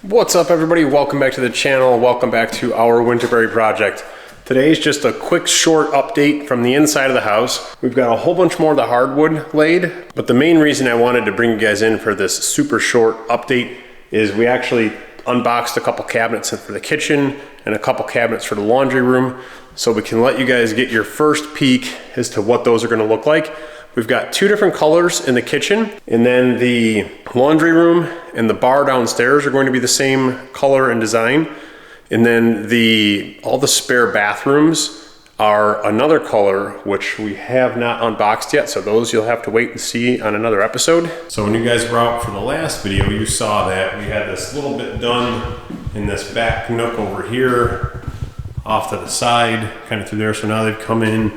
What's up everybody, welcome back to the channel, welcome back to our Winterberry project. Today's just a quick short update from the inside of the house. We've got a whole bunch more of the hardwood laid, but the main reason I wanted to bring you guys in for this super short update is we actually unboxed a couple cabinets for the kitchen and a couple cabinets for the laundry room, so we can let you guys get your first peek as to what those are going to look like. We've got two different colors in the kitchen, and then the laundry room and the bar downstairs are going to be the same color and design. And then all the spare bathrooms are another color, which we have not unboxed yet. So those you'll have to wait and see on another episode. So when you guys were out for the last video, you saw that we had this little bit done in this back nook over here, off to the side, kind of through there. So now they've come in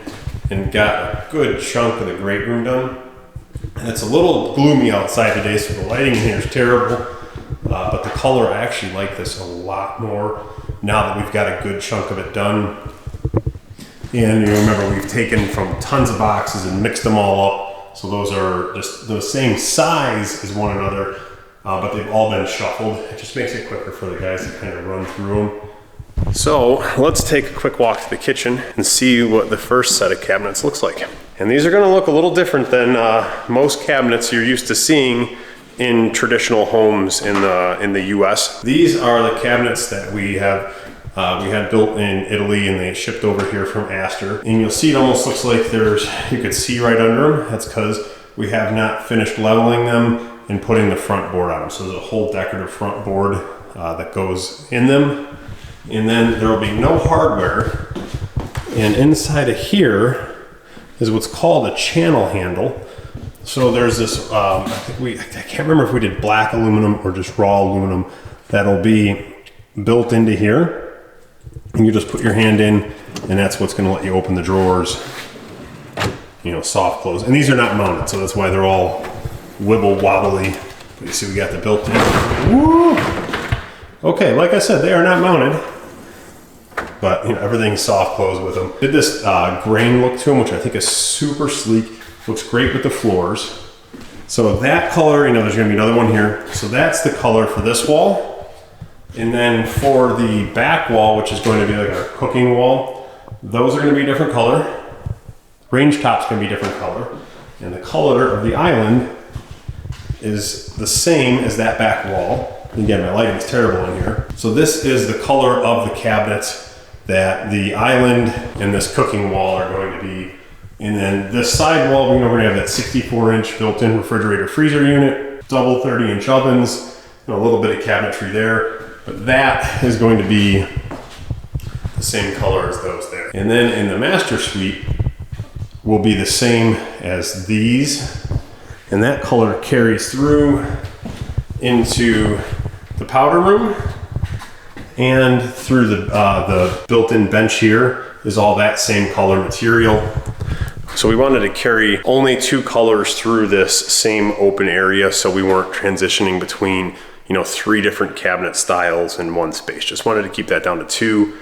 and got a good chunk of the great room done. And it's a little gloomy outside today, so the lighting in here is terrible. But the color, I actually like this a lot more now that we've got a good chunk of it done. And you remember we've taken from tons of boxes and mixed them all up. So those are just the same size as one another, but they've all been shuffled. It just makes it quicker for the guys to kind of run through them. So let's take a quick walk to the kitchen and see what the first set of cabinets looks like. And these are going to look a little different than most cabinets you're used to seeing in traditional homes in the US. These are the cabinets that we had built in Italy, and they shipped over here from Astor. And you'll see it almost looks like you could see right under them. That's because we have not finished leveling them and putting the front board on them. So there's a whole decorative front board that goes in them. And then there will be no hardware. And inside of here is what's called a channel handle. So there's this, I can't remember if we did black aluminum or just raw aluminum, that'll be built into here. And you just put your hand in, and that's what's going to let you open the drawers, soft close. And these are not mounted, so that's why they're all wibble wobbly. But you see we got the built-in. Woo! Okay, like I said, they are not mounted, but everything's soft close with them. Did this grain look to them, which I think is super sleek. Looks great with the floors. So that color, there's gonna be another one here. So that's the color for this wall. And then for the back wall, which is going to be like our cooking wall, those are gonna be a different color. Range top's gonna be a different color. And the color of the island is the same as that back wall. Again, my lighting is terrible in here. So this is the color of the cabinets that the island and this cooking wall are going to be. And then this side wall, we're going to have that 64-inch built-in refrigerator freezer unit, double 30-inch ovens, and a little bit of cabinetry there. But that is going to be the same color as those there. And then in the master suite will be the same as these. And that color carries through into the powder room, and through the built-in bench here is all that same color material. So we wanted to carry only two colors through this same open area, so we weren't transitioning between three different cabinet styles in one space. Just wanted to keep that down to two.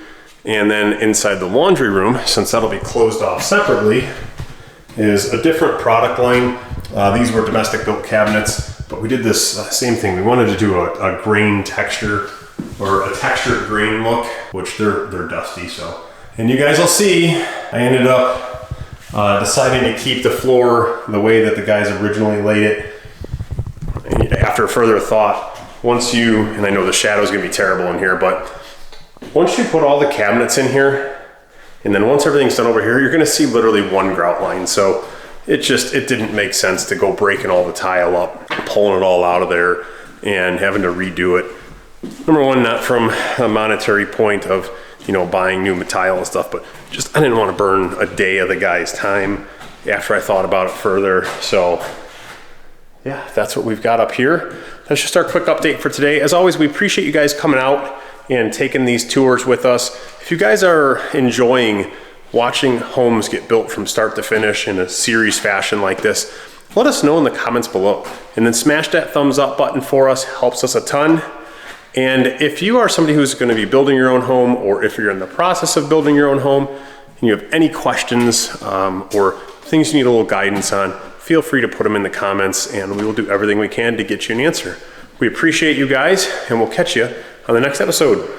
And then inside the laundry room, since that'll be closed off separately, is a different product line. These were domestic built cabinets, but we did this same thing. We wanted to do a grain texture, or a textured grain look, which they're dusty. So, and you guys will see, I ended up deciding to keep the floor the way that the guys originally laid it. And after further thought, and I know the shadow's gonna be terrible in here, but once you put all the cabinets in here, and then once everything's done over here, you're gonna see literally one grout line. So it didn't make sense to go breaking all the tile up, pulling it all out of there, and having to redo it. Number one, not from a monetary point of, buying new tile and stuff, but just I didn't want to burn a day of the guy's time after I thought about it further. So yeah, that's what we've got up here. That's just our quick update for today. As always, we appreciate you guys coming out and taking these tours with us. If you guys are enjoying watching homes get built from start to finish in a series fashion like this, let us know in the comments below. And then smash that thumbs up button for us, helps us a ton. And if you are somebody who's going to be building your own home, or if you're in the process of building your own home, and you have any questions or things you need a little guidance on, feel free to put them in the comments, and we will do everything we can to get you an answer. We appreciate you guys, and we'll catch you on the next episode.